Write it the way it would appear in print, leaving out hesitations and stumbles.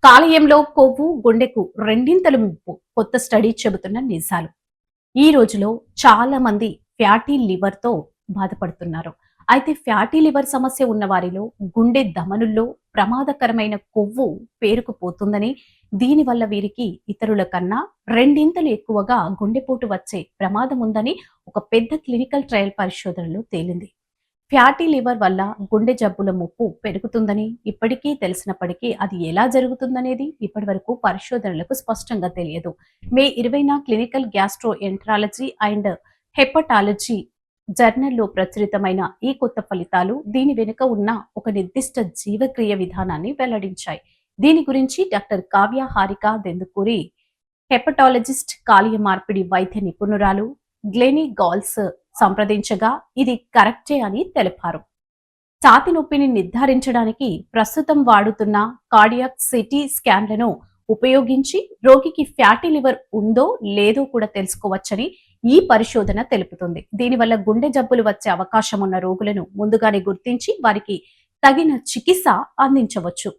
కాలేయంలో కొవ్వు గుండెకు రెండింతలు ముప్పు కొత్త స్టడీ చెబుతున్న నిజాలు. ఈ రోజులో చాలా మంది ఫ్యాటీ లివర్ తో బాధపడుతున్నారు. అయితే ఫ్యాటీ లివర్ సమస్య ఉన్న వారిలో గుండె ధమనుల్లో ప్రమాదకరమైన కొవ్వు పేరుకుపోతుందని, దీనివల్ల వీరికి ఇతరుల కన్నా రెండింతలు ఎక్కువగా గుండెపోటు వచ్చే ప్రమాదం ఉందని ఒక పెద్ద క్లినికల్ ట్రయల్ పరిశోధనలో తేలింది. ఫ్యాటీ లివర్ వల్ల గుండె జబ్బుల ముప్పు పెరుగుతుందని ఇప్పటికీ తెలిసినప్పటికీ అది ఎలా జరుగుతుందనేది ఇప్పటివరకు పరిశోధనలకు స్పష్టంగా తెలియదు. మే 20న clinical gastroenterology and hepatology జర్నల్లో ప్రచురితమైన ఈ కొత్త ఫలితాలు దీని వెనుక ఉన్న ఒక నిర్దిష్ట జీవక్రియ విధానాన్ని వెల్లడించాయి. దీని గురించి డాక్టర్ కావ్య హారిక దెందుకూరి, హెపటాలజిస్ట్, కాలీయ మార్పిడి వైద్య నిపుణురాలు గ్లెనీ గాల్స్ సంప్రదించగా ఇది కరెక్టే అని తెలిపారు. ఛాతీ నొప్పిని నిర్ధారించడానికి ప్రస్తుతం వాడుతున్న కార్డియాక్ సిటీ స్కాన్లను ఉపయోగించి రోగికి ఫ్యాటీ లివర్ ఉందో లేదో కూడా తెలుసుకోవచ్చని ఈ పరిశోధన తెలుపుతుంది. దీనివల్ల గుండె జబ్బులు వచ్చే అవకాశం ఉన్న రోగులను ముందుగానే గుర్తించి వారికి తగిన చికిత్స అందించవచ్చు.